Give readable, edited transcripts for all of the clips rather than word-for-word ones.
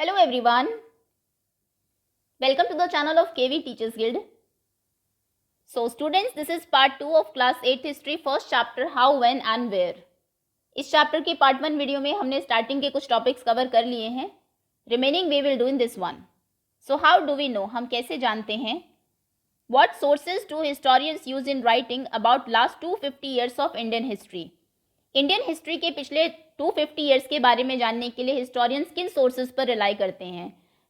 Hello everyone, welcome to the channel of KV Teachers Guild. So students, this is part 2 of class 8th history, first chapter how, when and where. इस chapter के part 1 video में हमने starting के कुछ topics cover कर लिए हैं. Remaining we will do in this one. So how do we know, हम कैसे जानते हैं? What sources do historians use in writing about last 250 years of Indian history? Indian history के पिछले 250 ईयर्स के बारे में जानने के लिए हिस्टोरियंस किन सोर्सेज पर रिलाई करते हैं?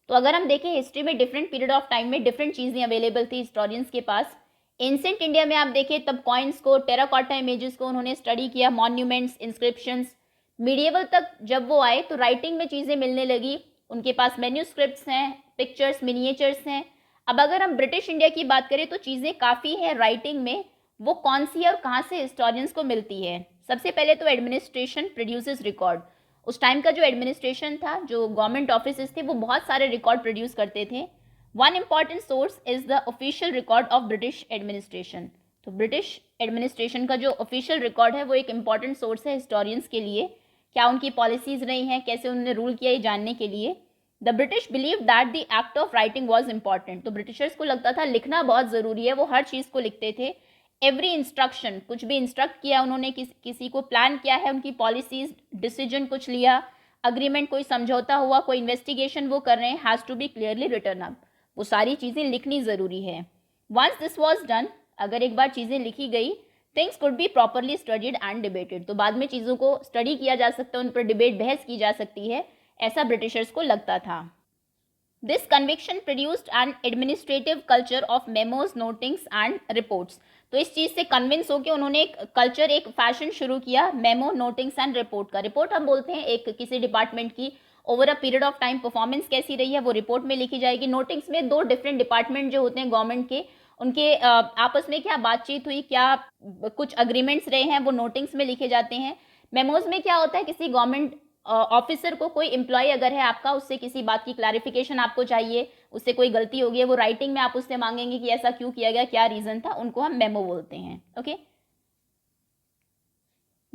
तो अगर हम देखें हिस्ट्री में डिफरेंट पीरियड ऑफ टाइम में डिफरेंट चीज़ें अवेलेबल थी हिस्टोरियंस के पास. एंसेंट इंडिया में आप देखें तब कॉइन्स को, टेराकोटा इमेजेस को उन्होंने स्टडी किया, मॉन्यूमेंट्स, इंस्क्रिप्शंस. मीडिएवल तक जब वो आए तो राइटिंग में चीज़ें मिलने लगी. उनके पास मैन्यूस्क्रिप्ट्स हैं, पिक्चर्स, मिनिएचर्स हैं. अब अगर हम ब्रिटिश इंडिया की बात करें तो चीज़ें काफ़ी हैं राइटिंग में. वो कौन सी है और कहाँ से हिस्टोरियंस को मिलती है? सबसे पहले तो एडमिनिस्ट्रेशन प्रोड्यूसेस रिकॉर्ड. उस टाइम का जो एडमिनिस्ट्रेशन था, जो गवर्नमेंट ऑफिसेस थे, वो बहुत सारे रिकॉर्ड प्रोड्यूस करते थे. One important source is the official record of British administration. तो ब्रिटिश एडमिनिस्ट्रेशन का जो ऑफिशियल रिकॉर्ड है वो एक इम्पॉर्टेंट सोर्स है हिस्टोरियंस के लिए. क्या उनकी पॉलिसीज रही हैं, कैसे उन्होंने रूल किया, ये जानने के लिए. The British believe that the act of writing was important. तो ब्रिटिशर्स को लगता था लिखना बहुत ज़रूरी है, वो हर चीज़ को लिखते थे. एवरी इंस्ट्रक्शन, कुछ भी इंस्ट्रक्ट किया उन्होंने, किसी को प्लान किया है, उनकी पॉलिसीज, डिसीजन कुछ लिया, अग्रीमेंट, कोई समझौता हुआ, कोई इन्वेस्टिगेशन वो कर रहे हैं, has to be clearly written up. वो सारी चीज़ें लिखनी ज़रूरी है. वंस दिस वॉज डन, अगर एक बार चीज़ें लिखी गई, things could be properly studied and debated. तो बाद में चीज़ों को स्टडी किया जा सकता है, उन पर डिबेट, बहस की जा सकती है, ऐसा ब्रिटिशर्स को लगता था. This conviction produced N administrative culture of memos, notings and reports. तो इस चीज़ से कन्विंस होकर उन्होंने एक कल्चर, एक फैशन शुरू किया मेमो, नोटिंग्स एंड रिपोर्ट का. रिपोर्ट हम बोलते हैं एक किसी डिपार्टमेंट की over a period of time performance कैसी रही है वो रिपोर्ट में लिखी जाएगी. नोटिंग्स में दो डिफरेंट डिपार्टमेंट जो होते हैं गवर्नमेंट के, उनके आपस में क्या बातचीत हुई, क्या कुछ अग्रीमेंट्स रहे हैं, वो नोटिंग्स में लिखे जाते हैं. मेमोज में क्या होता है, किसी गवर्नमेंट ऑफिसर को, कोई एम्प्लॉय अगर है आपका, उससे किसी बात की क्लैरिफिकेशन आपको चाहिए, उससे कोई गलती हो गई है, वो राइटिंग में आप उससे मांगेंगे कि ऐसा क्यों किया गया, क्या रीजन था, उनको हम मेमो बोलते हैं. Okay.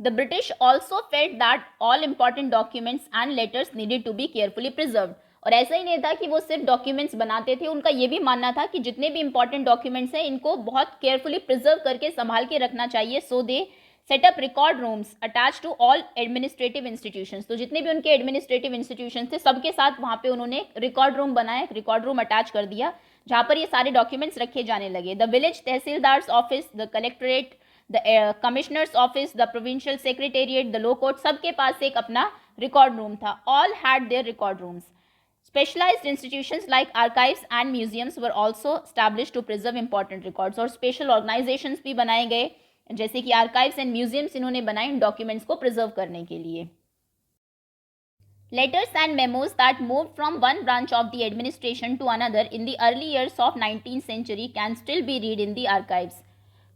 The British also felt that all important documents and letters needed to be carefully preserved. और ऐसा ही नहीं था कि वो सिर्फ डॉक्यूमेंट्स बनाते थे, उनका ये भी मानना था कि जितने भी इंपॉर्टेंट डॉक्यूमेंट्स हैं इनको बहुत केयरफुली प्रिजर्व करके संभाल के रखना चाहिए. So they set up record rooms attach to all administrative institutions. तो जितने भी उनके एडमिनिस्ट्रेटिव इंस्टीट्यूशंस थे सबके साथ वहाँ पे उन्होंने रिकॉर्ड रूम बनाया, रिकॉर्ड रूम अटैच कर दिया, जहाँ पर ये सारे डॉक्यूमेंट्स रखे जाने लगे. The village tahsildar's office, the collectorate, the commissioner's office, the provincial secretariat, the lower court, सबके पास एक अपना रिकॉर्ड रूम था. All had their record rooms. Specialized institutions like archives and museums were also established to preserve important records. और special organizations भी बनाए गए, जैसे कि archives and museums इन्होंने बनाए इन documents को preserve करने के लिए. Letters and memos that moved from one branch of the administration to another in the early years of 19th century can still be read in the archives.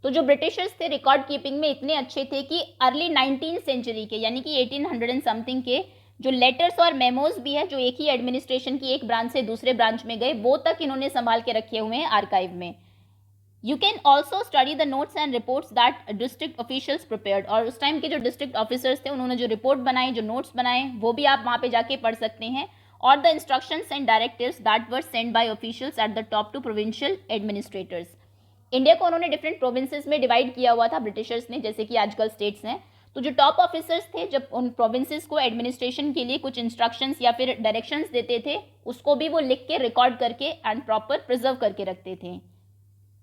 तो जो Britishers थे record keeping में इतने अच्छे थे कि अर्ली 19th सेंचुरी के, यानी कि 1800 एंड समथिंग के जो लेटर्स और मेमोज भी है, जो एक ही एडमिनिस्ट्रेशन की एक ब्रांच से दूसरे ब्रांच में गए, वो तक इन्होंने संभाल के रखे हुए हैं आर्काइव में. You can also study the notes and reports that district officials prepared. और उस टाइम के जो डिस्ट्रिक्ट ऑफिसर्स थे उन्होंने जो रिपोर्ट बनाए, जो नोट्स बनाए, वो भी आप वहाँ पे जाके पढ़ सकते हैं. और the instructions and directives that were sent by officials at the top to provincial administrators. India को उन्होंने डिफरेंट प्रोविंसेस में डिवाइड किया हुआ था ब्रिटिशर्स ने, जैसे कि आजकल स्टेट्स हैं. तो जो टॉप ऑफिसर्स थे, जब उन प्रोविंसेस को एडमिनिस्ट्रेशन के लिए कुछ इंस्ट्रक्शंस या फिर डायरेक्शंस देते थे, उसको भी वो लिख के रिकॉर्ड करके एंड प्रॉपर प्रिजर्व करके रखते थे.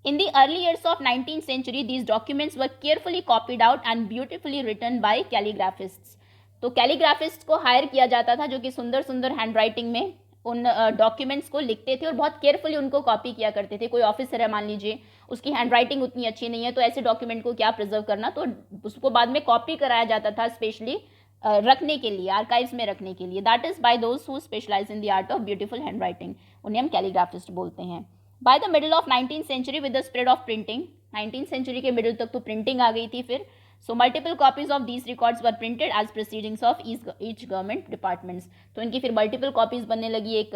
In the early years of 19th century these documents were carefully copied out and beautifully written by calligraphists. तो कैलीग्राफिस्ट को हायर किया जाता था जो कि सुंदर सुंदर हैंड राइटिंग में उन डॉक्यूमेंट्स को लिखते थे और बहुत केयरफुली उनको कॉपी किया करते थे. कोई ऑफिसर है मान लीजिए, उसकी हैंड राइटिंग उतनी अच्छी नहीं है, तो ऐसे डॉक्यूमेंट को क्या प्रिजर्व करना, तो उसको बाद में कॉपी कराया जाता था स्पेशली रखने के लिए, आर्काइव्स में रखने के लिए. That is by those who specialise in the art of beautiful hand writing, उन्हें हम कैलीग्राफिस्ट बोलते हैं. By the middle of 19th century with the spread of printing, 19th century के मिडिल तक तो प्रिंटिंग आ गई थी फिर. So multiple copies of these records were printed as proceedings of each government departments. तो इनकी फिर multiple copies बनने लगी, एक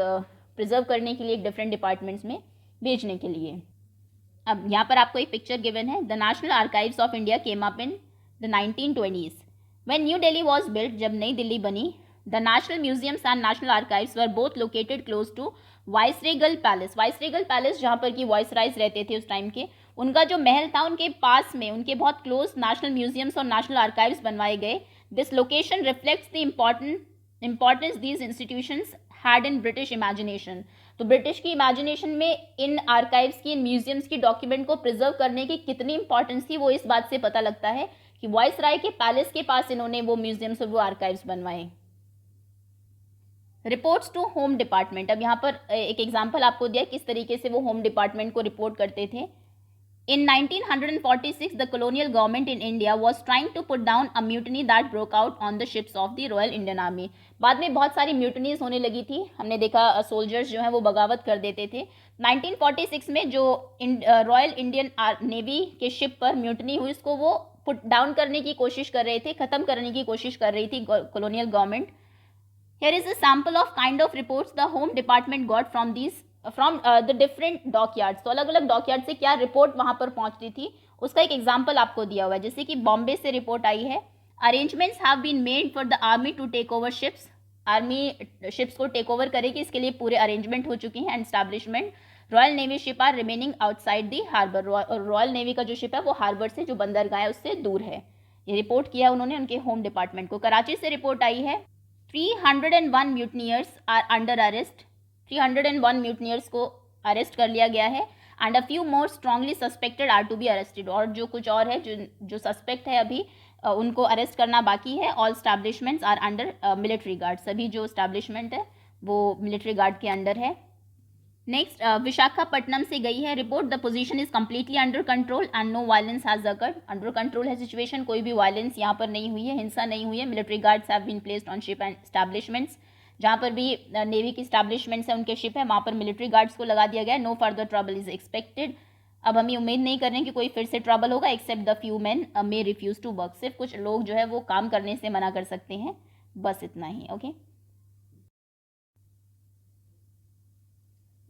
प्रिजर्व करने के लिए, एक डिफरेंट डिपार्टमेंट्स में भेजने के लिए. अब यहाँ पर आपको एक पिक्चर गिवन है. The national archives of India came up in the 1920s. When new Delhi was built, जब नई दिल्ली बनी, The national museums and national archives were both located close to viceregal palace. Viceregal palace जहाँ पर कि वाइसराइज रहते थे उस टाइम के, उनका जो महल था उनके पास में, उनके बहुत क्लोज नेशनल म्यूजियम्स और नेशनल आर्काइव्स बनवाए गए. This location reflects the importance these institutions had in British imagination. तो ब्रिटिश की इमेजिनेशन में इन आर्काइव्स की, इन म्यूजियम्स की डॉक्यूमेंट को प्रिजर्व करने की कितनी इंपॉर्टेंस थी वो इस बात से पता लगता है कि वाइसराय के पैलेस के पास इन्होंने वो म्यूजियम्स और वो आर्काइव्स बनवाए. Reports to home department. अब यहाँ पर एक एग्जाम्पल आपको दिया किस तरीके से वो होम डिपार्टमेंट को रिपोर्ट करते थे. In 1946, the colonial government in India was trying to put down a mutiny that broke out on the ships of the Royal Indian Army. बाद में बहुत सारी म्यूटनीज होने लगी थी. हमने देखा सोल्जर्स जो हैं वो बगावत कर देते थे. 1946 में जो रॉयल इंडियन नेवी के शिप पर म्यूटनी हुई, उसको वो पुट डाउन करने की कोशिश कर रहे थे, ख़त्म करने की कोशिश कर रही थी colonial government. Here is a sample of kind of reports the Home Department got from the different dockyards. तो अलग अलग डॉकयार्ड से क्या रिपोर्ट वहाँ पर पहुँचती थी उसका एक एग्जाम्पल आपको दिया हुआ है. जैसे कि बॉम्बे से रिपोर्ट आई है. Arrangements have been made for the army to take over ships. Army ships को टेक ओवर करेगी, इसके लिए पूरे अरेंजमेंट हो चुकी हैं. And establishment royal navy ship are remaining outside the harbour. Royal navy का जो शिप है वो हार्बर से, जो बंदरगाह है, उससे दूर है. ये रिपोर्ट किया उन्होंने उनके होम डिपार्टमेंट को. कराची से रिपोर्ट आई है. 301 mutineers are under arrest. 301 mutineers को अरेस्ट कर लिया गया है. And a few more strongly suspected are to be arrested. और जो कुछ और है जो सस्पेक्ट है अभी उनको अरेस्ट करना बाकी है. All establishments are under military guard. सभी जो स्टैब्लिशमेंट है वो मिलिट्री गार्ड के अंडर है. नेक्स्ट विशाखापट्टनम से गई है report. The position is completely under control and no violence has occurred. Under control है सिचुएशन, कोई भी वायलेंस यहाँ पर नहीं हुई है, हिंसा नहीं हुई है. Military guards have been placed on ship and establishments. जहाँ पर भी नेवी की स्टैब्लिशमेंट्स है, उनके शिप है, वहाँ पर मिलिट्री गार्ड्स को लगा दिया गया है. No further trouble is expected. अब हम ये उम्मीद नहीं कर रहे हैं कि कोई फिर से ट्रबल होगा, except the few man may refuse to work. सिर्फ कुछ लोग जो है वो काम करने से मना कर सकते हैं, बस इतना ही. Okay.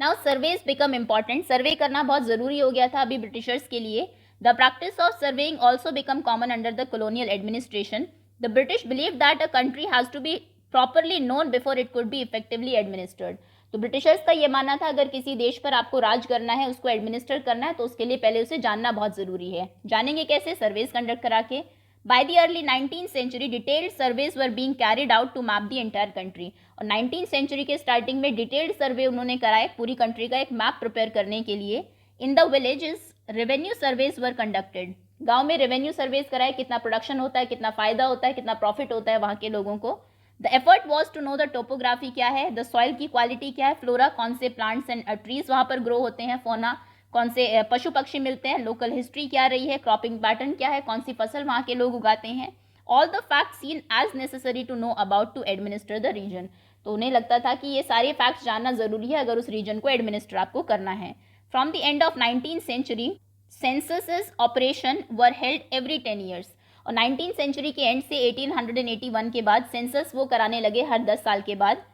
Now surveys become important. Survey करना बहुत ज़रूरी हो गया था अभी ब्रिटिशर्स के लिए. The practice of surveying also become common under the colonial administration. The British believe that a country has to be properly known before it could be effectively administered. तो ब्रिटिशर्स का ये मानना था अगर किसी देश पर आपको राज करना है, उसको एडमिनिस्टर करना है, तो उसके लिए पहले उसे जानना बहुत ज़रूरी है. जानेंगे कैसे? सर्वेज कंडक्ट करा के. By the early 19th century, detailed surveys were being carried out to map the entire country. और 19th century के स्टार्टिंग में डिटेल्ड सर्वे उन्होंने कराए पूरी कंट्री का एक मैप प्रिपेयर करने के लिए. In the villages revenue surveys were conducted. गांव में रेवेन्यू सर्वेज कराए, कितना प्रोडक्शन होता है, कितना फ़ायदा होता है, कितना प्रॉफिट होता है वहाँ के लोगों को. The effort was to know the topography क्या है, द सॉइल की क्वालिटी क्या है, फ्लोरा कौन से प्लांट्स एंड ट्रीज वहाँ पर ग्रो होते हैं, फोना कौन से पशु पक्षी मिलते हैं, लोकल हिस्ट्री क्या रही है, क्रॉपिंग पैटर्न क्या है, कौन सी फसल वहाँ के लोग उगाते हैं. All the facts seen as necessary to know about to administer the region. तो उन्हें लगता था कि ये सारे फैक्ट्स जानना ज़रूरी है अगर उस रीजन को एडमिनिस्टर आपको करना है. From the end of 19th century, census operation were held every 10 years. और 19th century के एंड से 1881 के बाद सेंसस वो कराने लगे हर 10 साल के बाद.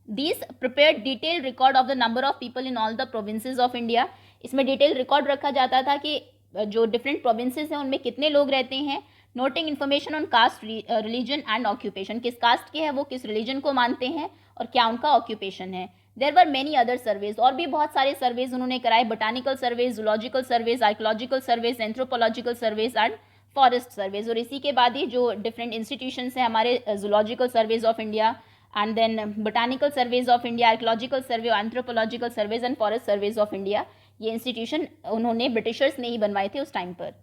These prepared detailed record of the number of people in all the provinces of India. इसमें डिटेल रिकॉर्ड रखा जाता था कि जो डिफरेंट प्रोविंसेस हैं उनमें कितने लोग रहते हैं. Noting information on caste, religion and occupation. किस कास्ट के हैं वो, किस रिलीजन को मानते हैं और क्या उनका ऑक्यूपेशन है. There were many other surveys. और भी बहुत सारे सर्वेज उन्होंने कराए. Botanical surveys, zoological surveys, archaeological surveys, anthropological surveys and forest surveys. और इसी के बाद ही जो डिफरेंट इंस्टीट्यूशंस हैं हमारे, zoological surveys of India and then botanical surveys of India, archaeological survey, anthropological surveys and forest surveys of India. ये institution उन्होंने Britishers ने ही बनवाए थे उस टाइम पर.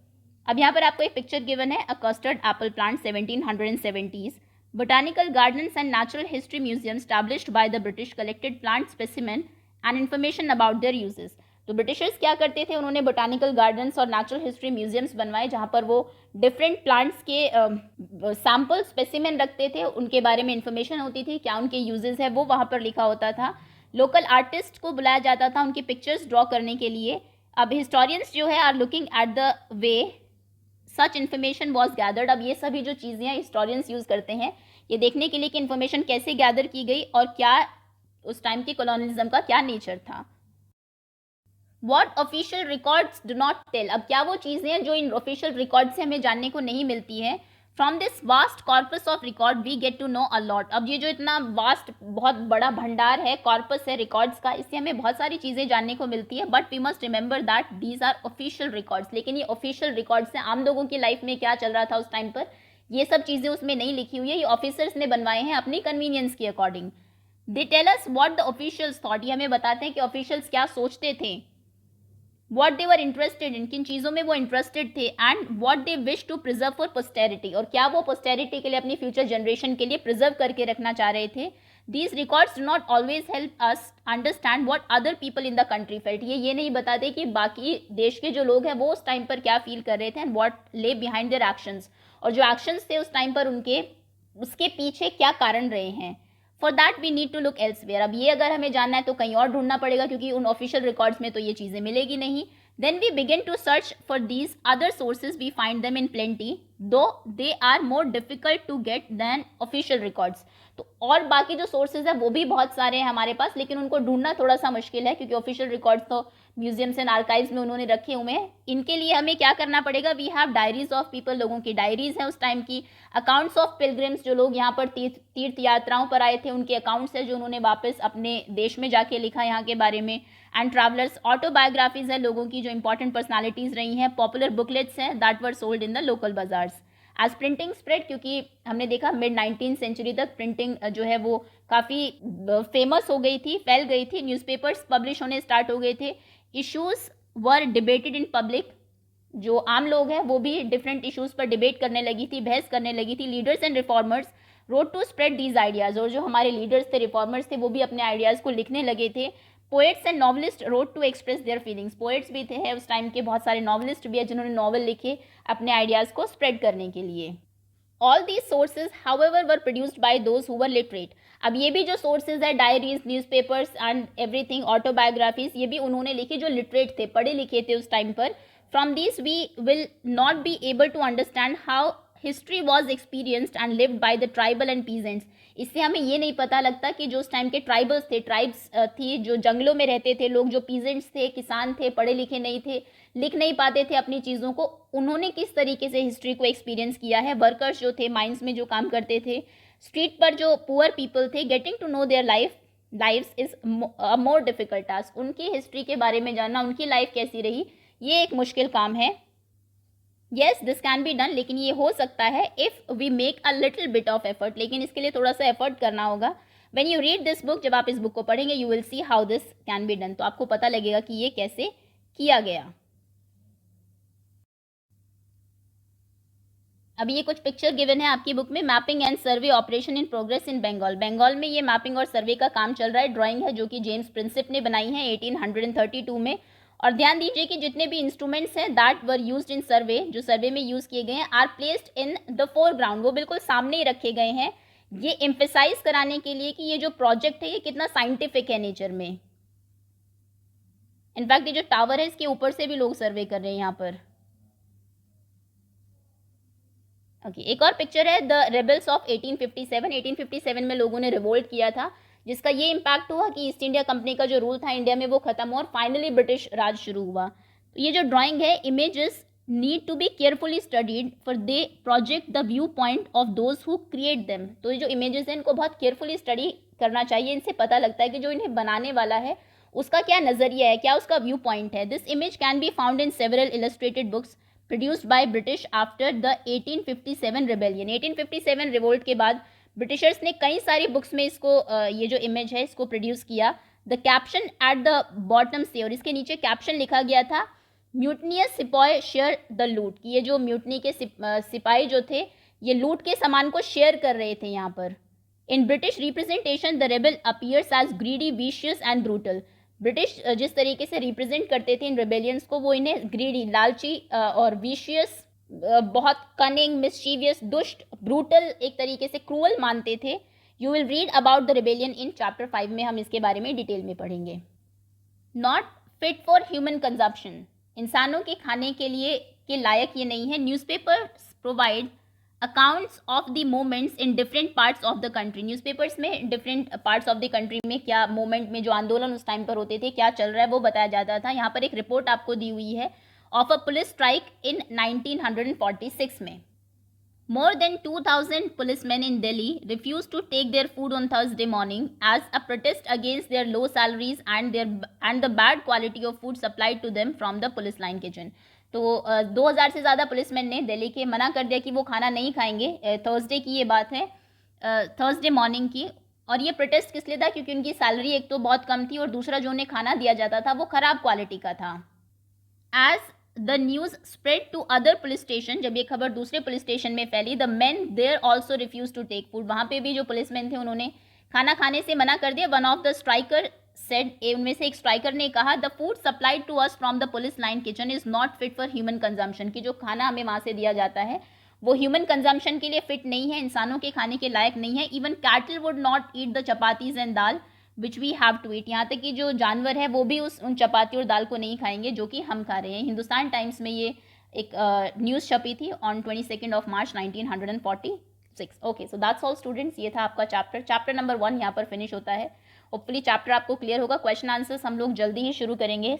अब यहाँ पर आपको एक पिक्चर गिवन है. A custard apple plant 1770s. Botanical gardens and natural history museum established by the British collected plant specimen and information about their uses. तो ब्रिटिशर्स क्या करते थे, उन्होंने बोटानिकल गार्डन्स और नेचुरल हिस्ट्री म्यूजियम्स बनवाए जहाँ पर वो डिफरेंट प्लांट्स के सैम्पल स्पेसिमेन रखते थे, उनके बारे में इंफॉर्मेशन होती थी, क्या उनके यूजेस है वो वहाँ पर लिखा होता था. लोकल आर्टिस्ट को बुलाया जाता था उनकी पिक्चर्स ड्रॉ करने के लिए. अब हिस्टोरियंस जो है are looking at the way such information was gathered. अब ये सभी जो चीज़ें हैं हिस्टोरियंस यूज़ करते हैं ये देखने के लिए कि इन्फॉर्मेशन कैसे गैदर की गई और क्या उस टाइम के कॉलोनिज्म का क्या नेचर था. What official records do not tell. अब क्या वो चीज़ें हैं जो इन ऑफिशियल रिकॉर्ड से हमें जानने को नहीं मिलती है. From this vast corpus of record we get to know a lot. अब ये जो इतना वास्ट बहुत बड़ा भंडार है, कॉर्पस है रिकॉर्ड्स का, इससे हमें बहुत सारी चीज़ें जानने को मिलती है, but we must remember that these are official records. लेकिन ये ऑफिशियल रिकॉर्ड्स हैं, आम लोगों की लाइफ में क्या चल रहा था उस टाइम पर ये सब चीज़ें उसमें नहीं लिखी हुई है, ये ऑफिसर्स ने बनवाए हैं अपनी कन्वीनियंस के according. They tell us what the officials thought, ये हमें बताते हैं कि ऑफिशियल्स क्या सोचते थे, what they were interested in, किन चीज़ों में वो इंटरेस्टेड थे, and what they wish to preserve for posterity, और क्या वो पोस्टेरिटी के लिए अपनी फ्यूचर जनरेशन के लिए प्रिजर्व करके रखना चाह रहे थे। These records do not always help us understand what other people in the country felt, ये नहीं बताते कि बाकी देश के जो लोग हैं वो उस टाइम पर क्या फील कर रहे थे, एंड वॉट ले बिहाइंड देयर एक्शंस, और जो एक्शंस थे उस टाइम पर उनके, उसके पीछे क्या कारण रहे हैं। For that we need to look elsewhere, अब ये अगर हमें जानना है तो कहीं और ढूंढना पड़ेगा, क्योंकि उन ऑफिशियल रिकॉर्ड्स में तो ये चीज़ें मिलेगी नहीं। Then we begin to search for these other sources. We find them in plenty, though they are more difficult to get than official records. तो और बाकी जो सोर्सेज है वो भी बहुत सारे हैं हमारे पास, लेकिन उनको ढूंढना थोड़ा सा मुश्किल है, क्योंकि ऑफिशियल रिकॉर्ड्स तो म्यूजियम्स एंड आर्काइव्स में उन्होंने रखे हुए हैं। इनके लिए हमें क्या करना पड़ेगा, we have diaries of people, लोगों की डायरीज हैं उस टाइम की, अकाउंट्स ऑफ पिलग्रिम्स, जो लोग यहाँ पर तीर्थ यात्राओं पर आए थे उनके अकाउंट्स हैं जो उन्होंने वापस अपने देश में जाके लिखा यहाँ के बारे में, एंड ट्रैवलर्स, ऑटोबायोग्राफीज है लोगों की जो इंपॉर्टेंट पर्सनालिटीज़ रही हैं, पॉपुलर बुकलेट्स हैं that were sold in the local bazaars. As printing spread, क्योंकि हमने देखा मिड 19th सेंचुरी तक प्रिंटिंग जो है वो काफ़ी फेमस हो गई थी, फैल गई थी, न्यूज़पेपर्स पब्लिश होने स्टार्ट हो गए थे, issues were debated in public, जो आम लोग हैं वो भी डिफरेंट इश्यूज़ पर डिबेट करने लगी थी, बहस करने लगी थी। Leaders and reformers wrote to spread these ideas, और जो हमारे लीडर्स थे, रिफॉर्मर्स थे, वो भी अपने आइडियाज़ को लिखने लगे थे। Poets and novelist wrote to express their feelings, poets भी थे उस टाइम के, बहुत सारे नॉवलिस्ट भी है जिन्होंने नॉवल लिखे अपने आइडियाज़ को स्प्रेड करने के लिए। All these sources however were produced by those who were literate, अब ये भी जो सोर्सेज है, diaries, newspapers and everything, autobiographies, ये भी उन्होंने लिखे जो लिटरेट थे, पढ़े लिखे थे उस टाइम पर। From this we will not be able to understand how history was experienced and lived by the tribal and peasants, इससे हमें ये नहीं पता लगता कि जो उस टाइम के ट्राइबल्स थे, ट्राइब्स थी जो जंगलों में रहते थे लोग, जो पीजेंट्स थे, किसान थे, पढ़े लिखे नहीं थे, लिख नहीं पाते थे अपनी चीज़ों को, उन्होंने किस तरीके से हिस्ट्री को एक्सपीरियंस किया है। वर्कर्स जो थे, माइंस में जो काम करते थे, स्ट्रीट पर जो पुअर पीपल थे, getting to know their lifes is a more difficult task, उनकी हिस्ट्री के बारे में जानना, उनकी लाइफ कैसी रही, ये एक मुश्किल काम है। Yes this can be done, लेकिन ये हो सकता है if we make a little bit of effort, लेकिन इसके लिए थोड़ा सा एफर्ट करना होगा। When you read this book, जब आप इस बुक को पढ़ेंगे, you will see how this can be done, तो आपको पता लगेगा कि ये कैसे किया गया। अभी ये कुछ पिक्चर गिवन है आपकी बुक में, mapping and survey operation in progress in Bengal, Bengal में ये मैपिंग और सर्वे का काम चल रहा है। ड्राइंग है जो कि जेम्स प्रिंसिप ने बनाई है 1832 में, और ध्यान दीजिए कि जितने भी इंस्ट्रूमेंट्स हैं दैट वर यूज्ड इन सर्वे, जो सर्वे में यूज़ किए गए हैं, are placed in the foreground, वो बिल्कुल सामने ही रखे गए हैं, ये एम्फेसाइज कराने के लिए कि ये जो प्रोजेक्ट है ये कितना साइंटिफिक है नेचर में। इनफैक्ट ये जो टावर है इसके ऊपर से भी लोग सर्वे कर रहे हैं यहाँ पर। ओके, एक और पिक्चर है द रेबल्स ऑफ 1857, 1857 में लोगों ने रिवोल्ट किया था, जिसका ये इम्पैक्ट हुआ कि ईस्ट इंडिया कंपनी का जो रूल था इंडिया में वो खत्म हुआ और फाइनली ब्रिटिश राज शुरू हुआ। तो ये जो ड्राइंग है, images need to be carefully studied for they project the view point of those who create them, तो ये जो इमेजेस हैं इनको बहुत केयरफुली स्टडी करना चाहिए, इनसे पता लगता है कि जो इन्हें बनाने वाला है उसका क्या नज़रिया है, क्या उसका व्यू पॉइंट है। This image can be found in several illustrated books produced by British after the 1857 rebellion, 1857 revolt के बाद ब्रिटिशर्स ने कई सारी बुक्स में इसको ये जो इमेज है इसको प्रोड्यूस किया। The caption at the bottom से, और इसके नीचे कैप्शन लिखा गया था, म्यूटनियस सिपाही शेयर द लूट, कि ये जो म्यूटनी के सिपाही जो थे ये लूट के सामान को शेयर कर रहे थे यहाँ पर। In British representation the rebel appears as greedy, vicious and brutal, British जिस तरीके से रिप्रेजेंट करते थे इन रेबेलियंस को, वो इन्हें ग्रीडी, लालची और विशियस, बहुत कनिंग, मिस्चीवियस, दुष्ट, ब्रूटल, एक तरीके से क्रूअल मानते थे। You will read about the rebellion in chapter 5 में, हम इसके बारे में डिटेल में पढ़ेंगे। Not fit for human consumption, इंसानों के खाने के लिए के लायक ये नहीं है। Newspapers provide accounts of the moments in different parts of the country, newspapers में different parts of the country में क्या मोमेंट में जो आंदोलन उस टाइम पर होते थे, क्या चल रहा है वो बताया जाता था। यहाँ पर एक रिपोर्ट आपको दी हुई है of a police strike in 1946 में। More than 2,000 policemen in Delhi refused to take their food on Thursday morning as a protest against their low salaries and the bad quality of food supplied to them from the police line kitchen. तो 2,000 से ज़्यादा policeman ने दिल्ली के मना कर दिया कि वो खाना नहीं खाएंगे. थर्सडे की ये बात है, थर्सडे मॉर्निंग की. और ये प्रोटेस्ट किस लिए था? क्योंकि उनकी सैलरी एक तो बहुत कम थी और दूसरा जो उन्हें खाना दिया जाता था वो ख़राब क्वालिटी का था. As the news spread to other police station, जब ये खबर दूसरे पुलिस स्टेशन में फैली, the man there also refuse to take food. वहाँ पे भी जो पुलिसमैन थे उन्होंने खाना खाने से मना कर दिया. One of the striker said, उनमें से एक स्ट्राइकर ने कहा, the food supplied to us from the police line kitchen is not fit for human consumption. कि जो खाना हमें वहाँ से दिया जाता है वो ह्यूमन कंजम्पशन के लिए फिट नहीं है, इंसानों के खाने के लायक नहीं है. Even cattle would not eat the chapatis and dal which we have to eat. यहाँ तक कि जो जानवर है वो भी उन चपाती और दाल को नहीं खाएंगे जो कि हम खा रहे हैं. हिंदुस्तान टाइम्स में ये एक न्यूज़ छपी थी on 22 of March 1946. Okay, so that's all students. ये था आपका चैप्टर नंबर 1 यहाँ पर फिनिश होता है. होपफुली चैप्टर आपको क्लियर होगा. क्वेश्चन आंसर्स हम लोग जल्दी ही शुरू करेंगे.